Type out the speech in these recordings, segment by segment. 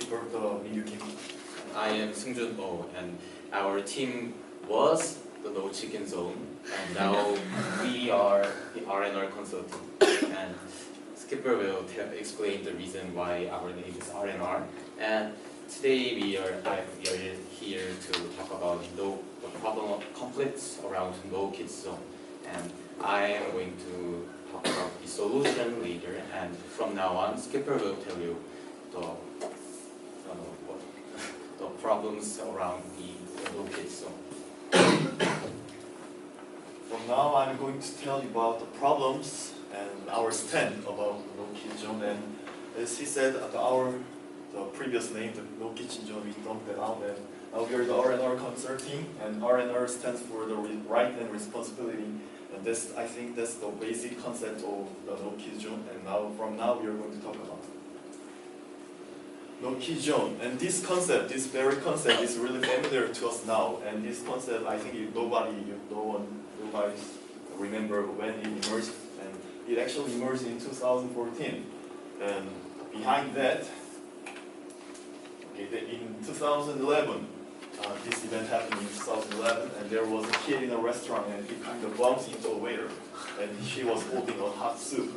Roberto Kim. I am Seungjun Oh, and our team was the No Chicken Zone, and now we are the R&R consulting. And Skipper will explain the reason why our name is R&R. And today we are here to talk about the problem of conflicts around No Kids Zone. And I am going to talk about the solution later. And from now on, Skipper will tell you the problems around the No Kids Zone. From now, I'm going to tell you about the problems and our stand about the No Kids Zone. And as he said, the previous name, the No Kitchen Zone, we dumped that out. And now we are the R&R consulting, and R&R stands for the right and responsibility. And I think that's the basic concept of the No Kids Zone. And from now, we are going to talk about No Kids Zone. And this very concept is really familiar to us now. And this concept, I think nobody remember when it emerged. And it actually emerged in 2014. And behind that, in 2011, this event happened in 2011, and there was a kid in a restaurant, and he kind of bumped into a waiter, and she was holding a hot soup.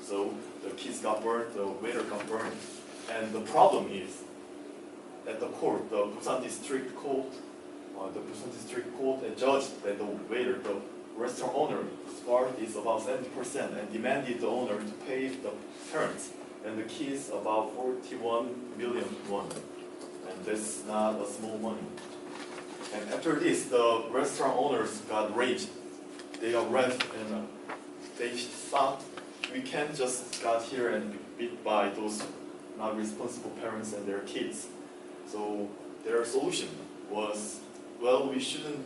So the kids got burned, the waiter got burned. And the problem is, at the court, the Busan District Court judged that the restaurant owner's part is about 70% and demanded the owner to pay the parents and the kids about 41 million won. And that's not a small money. And after this, the restaurant owners got raged. They got wrath, and they thought we can't just get here and be beat by those not responsible parents and their kids. So their solution was, well, we should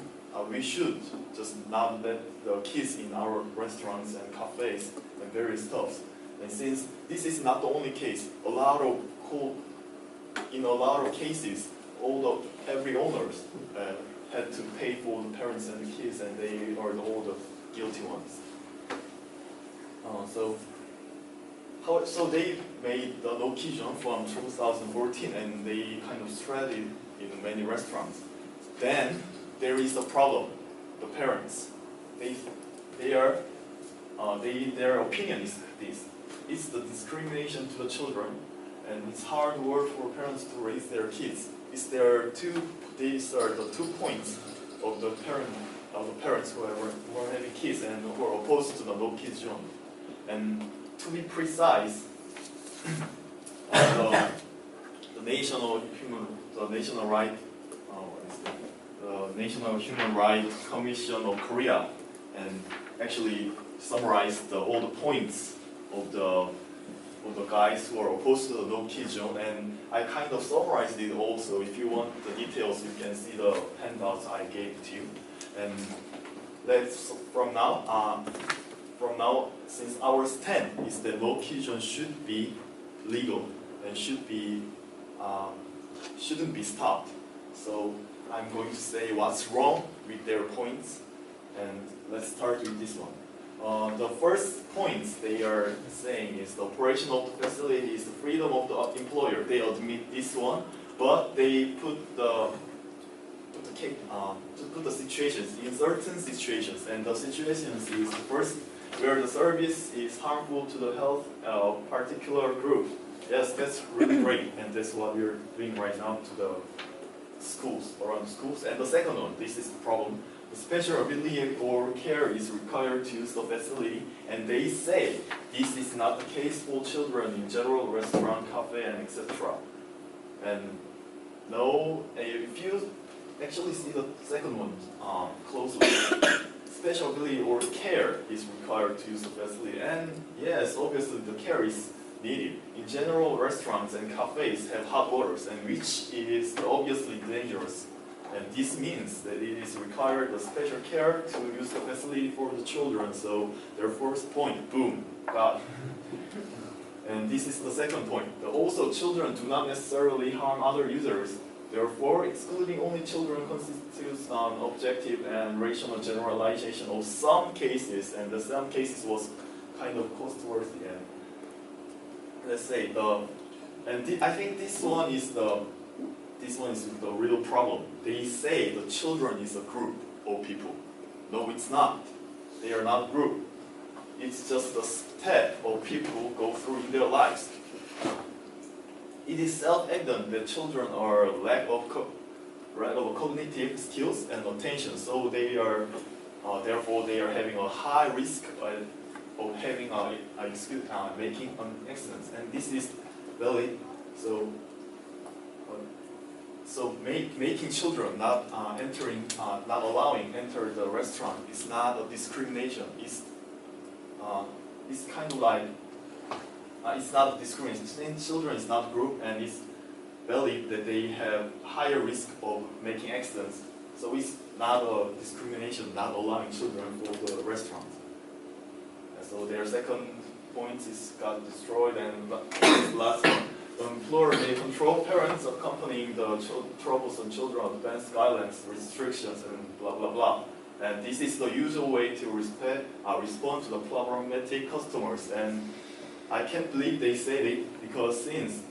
just not let the kids in our restaurants and cafes and various stuff. And since this is not the only case, in a lot of cases, every owners had to pay for the parents and the kids, and they are all the guilty ones. So they made the No Kids Zone from 2014, and they kind of spread it in many restaurants. Then there is a problem. The parents, their opinion is this: it's the discrimination to the children, and it's hard work for parents to raise their kids. These are the 2 points of the parents who are having kids and who are opposed to the No Kids Zone. And to be precise, the National Human Rights Commission of Korea, and actually summarized all the points of the guys who are opposed to the No Kids Zone, and I kind of summarized it also. If you want the details, you can see the handouts I gave to you. And from now, since our stand is that No Kids Zone should be legal and shouldn't be stopped. So I'm going to say what's wrong with their points, and let's start with this one. The first points they are saying is the operation of the facility is the freedom of the employer. They admit this one, but they put the situations in certain situations, and the situations is first where the service is harmful to the health of particular group. Yes, that's really great, and that's what we're doing right now to the schools, around schools. And the second one, this is the problem. The special ability or care is required to use the facility, and they say this is not the case for children in general restaurant, cafe, and etc. And no, if you actually see the second one closely, special ability or care is required to use the facility, and yes, obviously the care is needed. In general, restaurants and cafes have hot waters, and which is obviously dangerous. And this means that it is required a special care to use the facility for the children. So their first point, boom, got. And this is the second point. Also, children do not necessarily harm other users. Therefore, excluding only children constitutes an objective and rational generalization of some cases, and the some cases was kind of cost-worthy. And let's say And I think this one is the real problem. They say the children is a group of people. No, it's not. They are not group. It's just a step of people go through in their lives. It is self-evident that children are lack of cognitive skills and attention, so they are therefore they are having a high risk of having making an accident, and this is valid. So making children not allowing enter the restaurant is not a discrimination. It's kind of like it's not a discrimination. Children is not group, and it's valid that they have higher risk of making accidents. So it's not a discrimination not allowing children for the restaurant. And so their second point is got destroyed, and last one. The employer may control parents accompanying the troublesome children, advance guidelines, restrictions, and blah blah blah. And this is the usual way to respond to the problematic customers. And I can't believe they said it, because since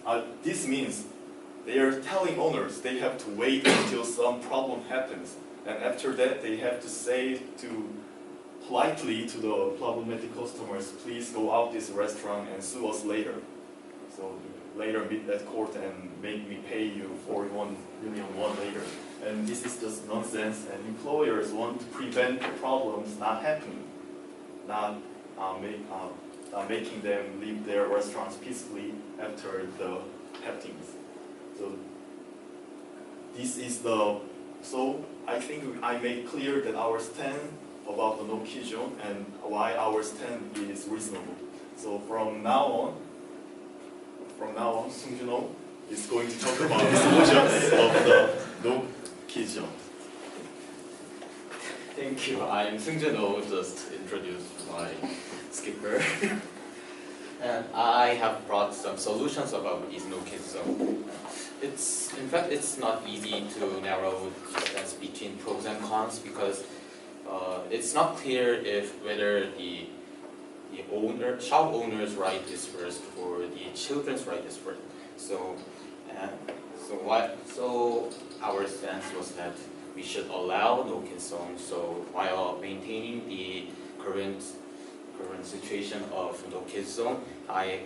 this means they are telling owners they have to wait until some problem happens, and after that they have to say politely to the problematic customers, please go out this restaurant and sue us later. So later meet at court and make me pay you 41 million won later. And this is just nonsense, and employers want to prevent problems not happening, not making them leave their restaurants peacefully after the happenings. So this is so I think I made clear that our stand about the no key zone and why our stand is reasonable. So from now on, Sung-Jun-Oh is going to talk about the solutions of the no key zone. Thank you. I'm Sung-Jun-Oh, just introduced my skipper. And I have brought some solutions about these no key zone. In fact, it's not easy to narrow the difference between pros and cons, because it's not clear whether the shop owner's right is first or the children's right is first. So our stance was that we should allow no kid zone. So while maintaining the current situation of no kid zone, I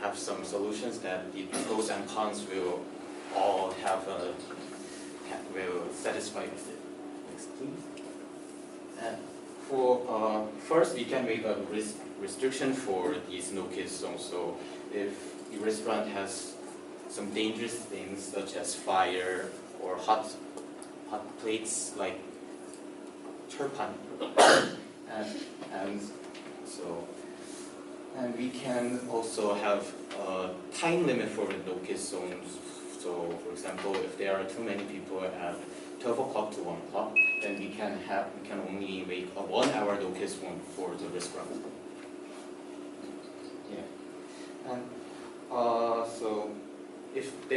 have some solutions that the pros and cons will all will satisfy with it. Next, please. And for first, we can make a restriction for these no kids zones. So if the restaurant has some dangerous things such as fire or hot plates like turpentine, and we can also have a time limit for the no kids zones. So, for example, if there are too many people at 12 o'clock to 1 o'clock, then we can only make a 1 hour no kids zone for the restaurant. Yeah, and so if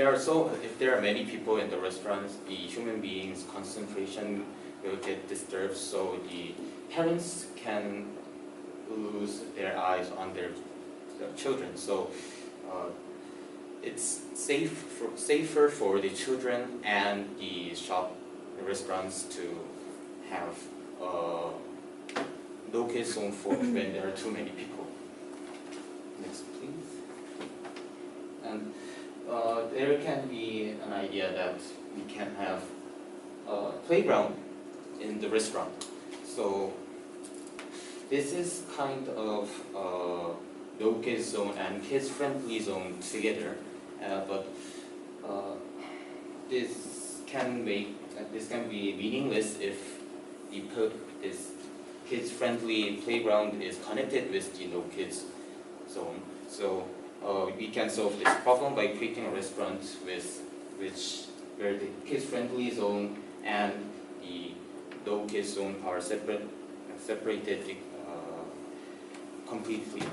there are many people in the restaurant, the human beings' concentration will get disturbed. So the parents can lose their eyes on their children. So it's safer for the children and the restaurants to have no kids zone for when there are too many people. Next, please. And there can be an idea that we can have a playground in the restaurant. So this is kind of no kids zone and kids friendly zone together, but this can be meaningless if this kids friendly playground is connected with the no kids zone. So we can solve this problem by creating a restaurant where the kids friendly zone and the no kids zone are separated completely.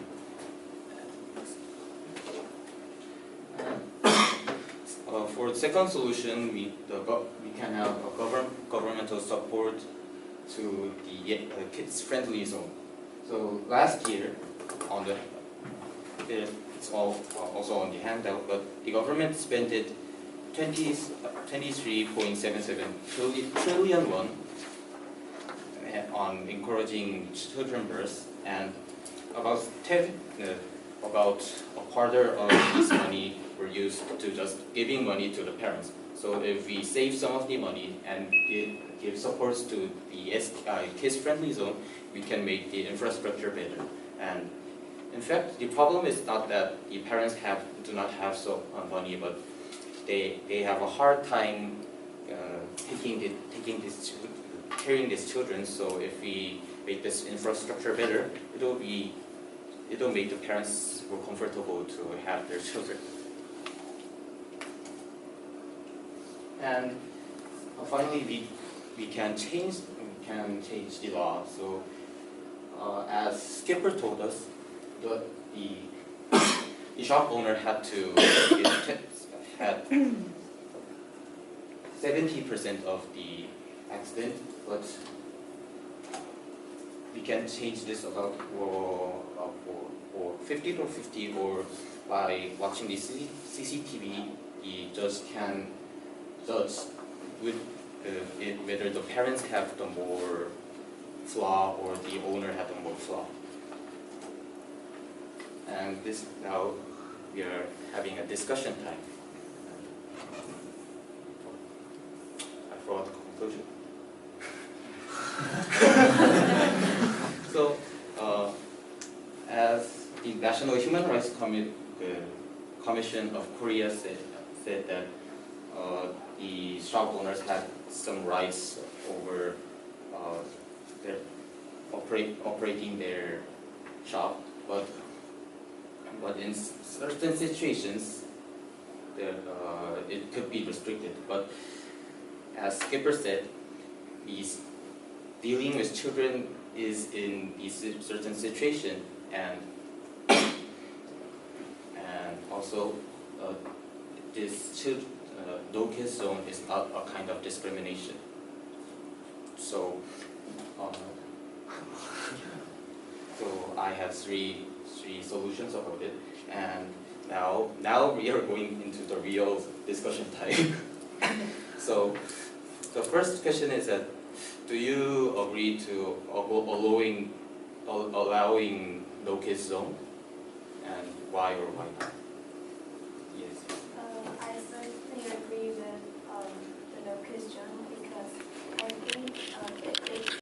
For the second solution, we can have a governmental support to the kids friendly zone. So last year, it's all also on the handout, but the government spent 23.77 trillion won on encouraging children birth, and about a quarter of this money were used to just giving money to the parents. So if we save some of the money and give supports to the kids-friendly zone, we can make the infrastructure better. And in fact, the problem is not that the parents do not have money, but they have a hard time carrying these children. So if we make this infrastructure better, it'll make the parents more comfortable to have their children. And finally, we can change the law. So as Skipper told us, the shop owner had 70% of the accident, but we can change this about for 50 to 50, or by watching the CCTV, the judge can judge whether the parents have the more flaw or the owner had the more flaw. And this now we are having a discussion time. I forgot the conclusion. So, as the National Human Rights Commission of Korea said that the shop owners had some rights over their operating their shop, but in certain situations, it could be restricted. But as Skipper said, dealing with children is in these certain situation, and also this no-kiss zone is not a kind of discrimination. So, so I have three solutions about it, and now we are going into the real discussion time. So the first question is that, do you agree to allowing no-kiss zone, and why or why not?